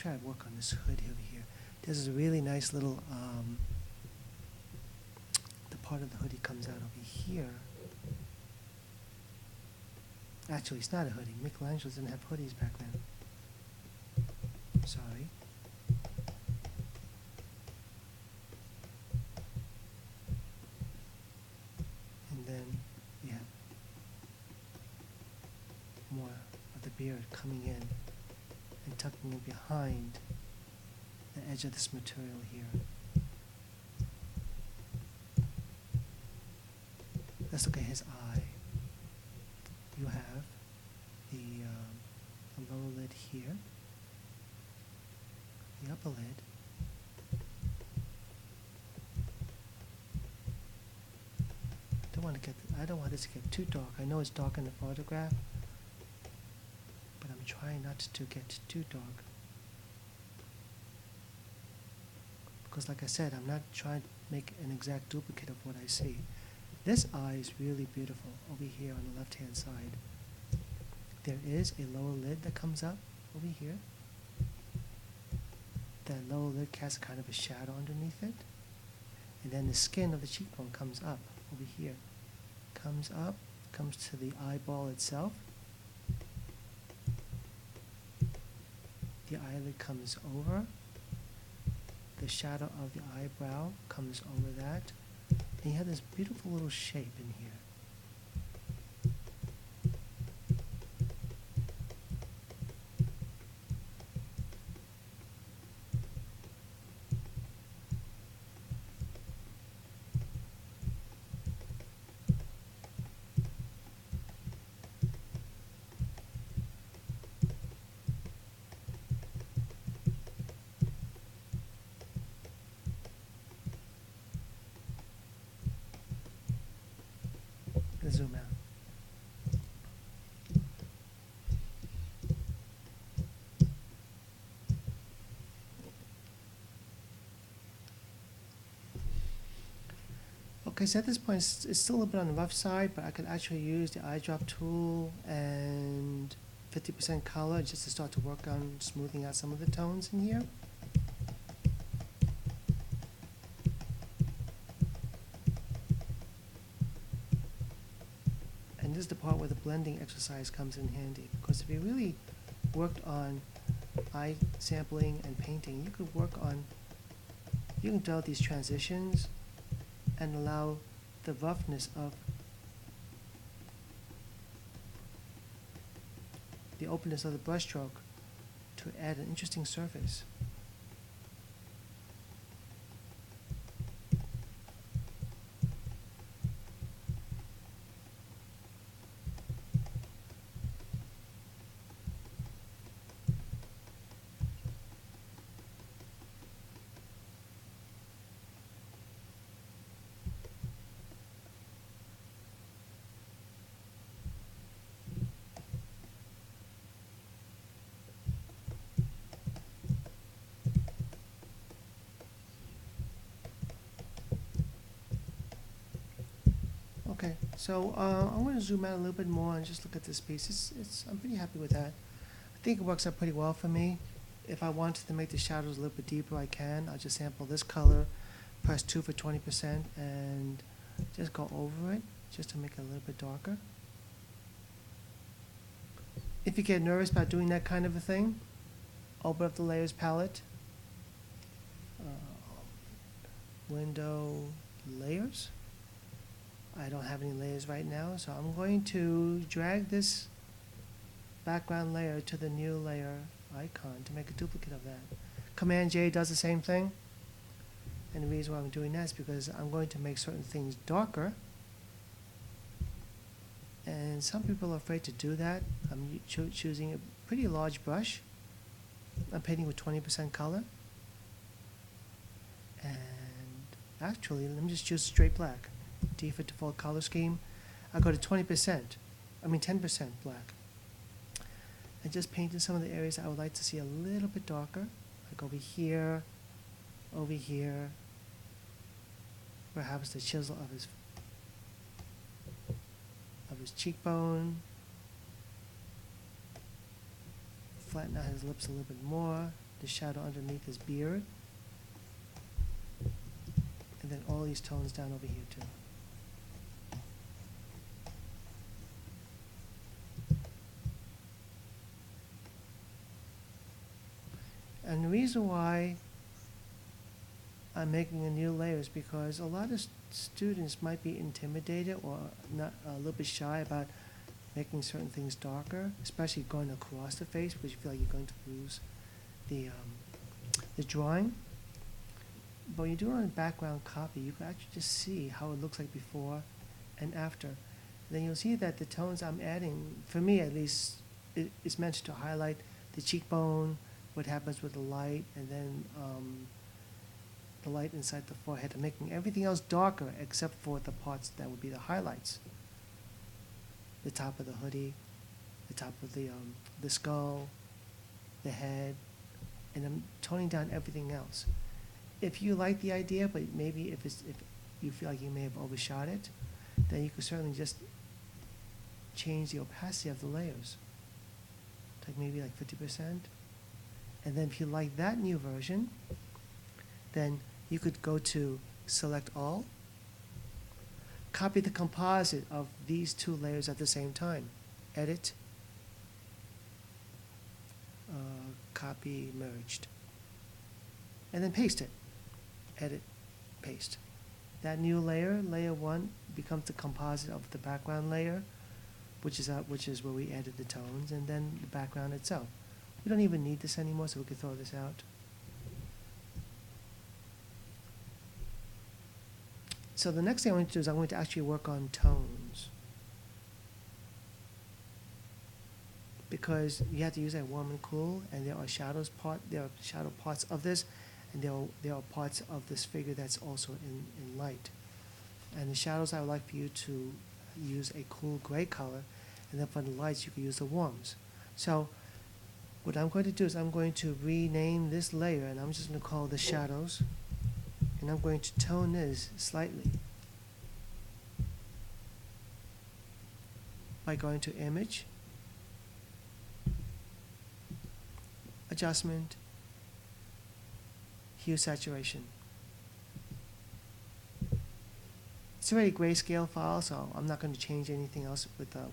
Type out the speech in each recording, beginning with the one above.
try to work on this hood over here. There's a really nice little, the part of the hoodie comes out over here. Actually, it's not a hoodie. Michelangelo didn't have hoodies back then. Sorry. And then we have more of the beard coming in and tucking it behind the edge of this material here. Let's look at his eye. You have the lower lid here, the upper lid, I don't want this to get too dark. I know it's dark in the photograph, but I'm trying not to get too dark. Because like I said, I'm not trying to make an exact duplicate of what I see. This eye is really beautiful over here on the left-hand side. There is a lower lid that comes up over here. That lower lid casts kind of a shadow underneath it. And then the skin of the cheekbone comes up over here. Comes up, comes to the eyeball itself. The eyelid comes over. The shadow of the eyebrow comes over that. And you have this beautiful little shape in here. Let's zoom out. Okay, so at this point it's still a little bit on the rough side, but I could actually use the eyedrop tool and 50% color just to start to work on smoothing out some of the tones in here. And this is the part where the blending exercise comes in handy, because if you really worked on eye sampling and painting, you can develop these transitions and allow the roughness of the openness of the brushstroke to add an interesting surface. Okay, so I'm going to zoom out a little bit more and just look at this piece. I'm pretty happy with that. I think it works out pretty well for me. If I wanted to make the shadows a little bit deeper, I can. I'll just sample this color, press 2 for 20%, and just go over it just to make it a little bit darker. If you get nervous about doing that kind of a thing, open up the layers palette, window layers. I don't have any layers right now, so I'm going to drag this background layer to the new layer icon to make a duplicate of that. Command J does the same thing. And the reason why I'm doing that is because I'm going to make certain things darker. And some people are afraid to do that. I'm choosing a pretty large brush. I'm painting with 20% color. And actually, let me just choose straight black. D for default color scheme. I go to 10% black. I just painted some of the areas I would like to see a little bit darker. Like over here, perhaps the chisel of his cheekbone. Flatten out his lips a little bit more. the shadow underneath his beard. And then all these tones down over here too. And the reason why I'm making a new layer is because a lot of students might be intimidated or not a little bit shy about making certain things darker, especially going across the face, because you feel like you're going to lose the drawing. But when you do it on a background copy, you can actually just see how it looks like before and after. And then you'll see that the tones I'm adding, for me at least, it's meant to highlight the cheekbone, what happens with the light, and then the light inside the forehead, and making everything else darker except for the parts that would be the highlights. The top of the hoodie, the top of the skull, the head, and I'm toning down everything else. If you like the idea, but maybe if you feel like you may have overshot it, then you could certainly just change the opacity of the layers, like maybe like 50%. And then if you like that new version, then you could go to Select All, copy the composite of these two layers at the same time, Edit, Copy Merged, and then paste it, Edit, Paste. That new layer, layer 1, becomes the composite of the background layer, which is where we added the tones, and then the background itself. We don't even need this anymore, so we can throw this out. So the next thing I'm going to do is I'm going to actually work on tones, because you have to use that warm and cool, and there are shadow parts of this, and there are parts of this figure that's also in light. And the shadows, I would like for you to use a cool gray color, and then for the lights you can use the warms. So what I'm going to do is I'm going to rename this layer, and I'm just going to call it the shadows, and I'm going to tone this slightly by going to Image, Adjustment, Hue Saturation. It's already a grayscale file, so I'm not going to change anything else with the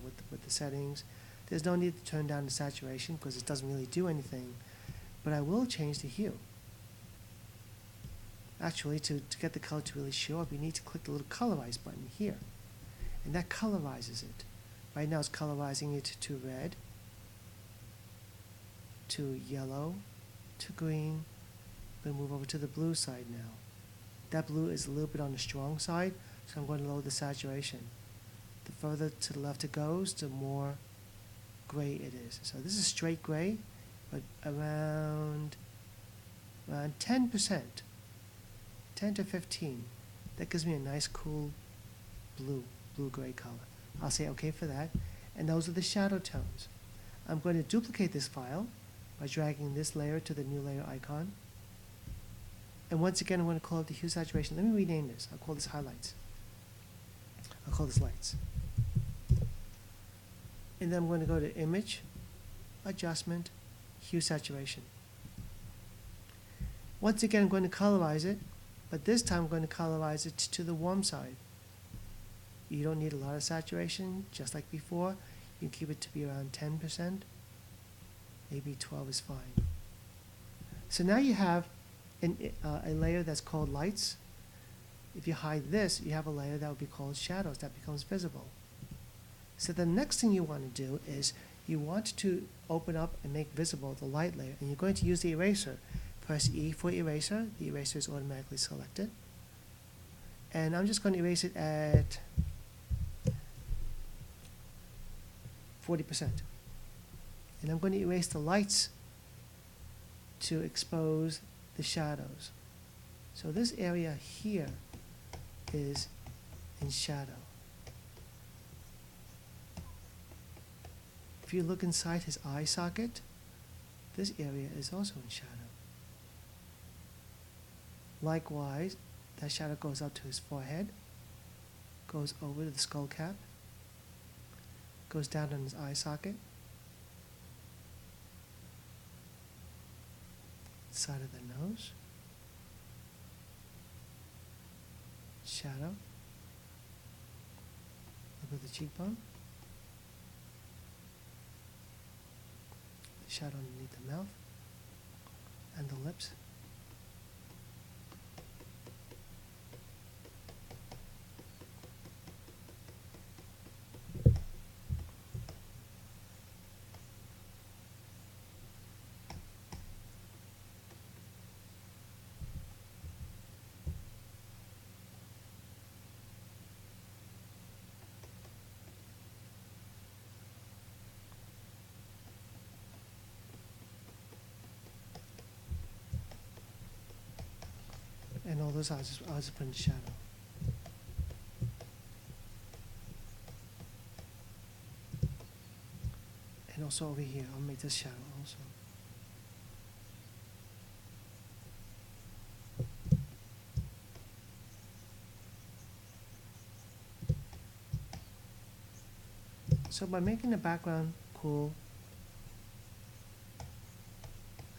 settings. There's no need to turn down the saturation because it doesn't really do anything, but I will change the hue. Actually, to get the color to really show up, you need to click the little colorize button here, and that colorizes it. Right now it's colorizing it to red, to yellow, to green. I'm going to move over to the blue side now. That blue is a little bit on the strong side, so I'm going to lower the saturation. The further to the left it goes, the more gray it is. So this is straight gray, but around 10%, 10 to 15. That gives me a nice cool blue-gray color. I'll say OK for that. And those are the shadow tones. I'm going to duplicate this file by dragging this layer to the new layer icon. And once again, I'm going to call it the hue saturation. Let me rename this. I'll call this highlights. I'll call this lights. And then I'm going to go to Image, Adjustment, Hue Saturation. Once again, I'm going to colorize it, but this time I'm going to colorize it to the warm side. You don't need a lot of saturation, just like before. You can keep it to be around 10%. Maybe 12 is fine. So now you have a layer that's called lights. If you hide this, you have a layer that would be called shadows that becomes visible. So the next thing you want to do is you want to open up and make visible the light layer, and you're going to use the eraser. Press E for eraser. The eraser is automatically selected. And I'm just going to erase it at 40%. And I'm going to erase the lights to expose the shadows. So this area here is in shadow. If you look inside his eye socket, this area is also in shadow. Likewise, that shadow goes up to his forehead, goes over to the skull cap, goes down on his eye socket, side of the nose. Shadow. Look at the cheekbone. The shadow underneath the mouth and the lips. And all those I'll just put in shadow. And also over here, I'll make this shadow also. So by making the background cool,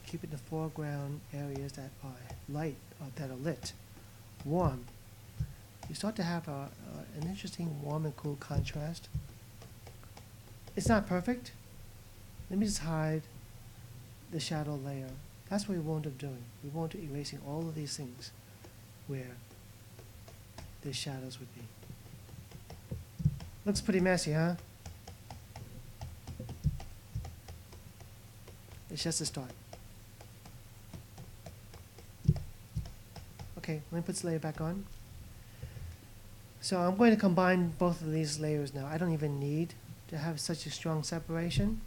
keep it in the foreground areas that are light, that are lit, warm, you start to have an interesting warm and cool contrast. It's not perfect. Let me just hide the shadow layer. That's what we won't up doing. We won't be erasing all of these things where the shadows would be. Looks pretty messy, huh? It's just a start. Okay, let me put this layer back on. So I'm going to combine both of these layers now. I don't even need to have such a strong separation.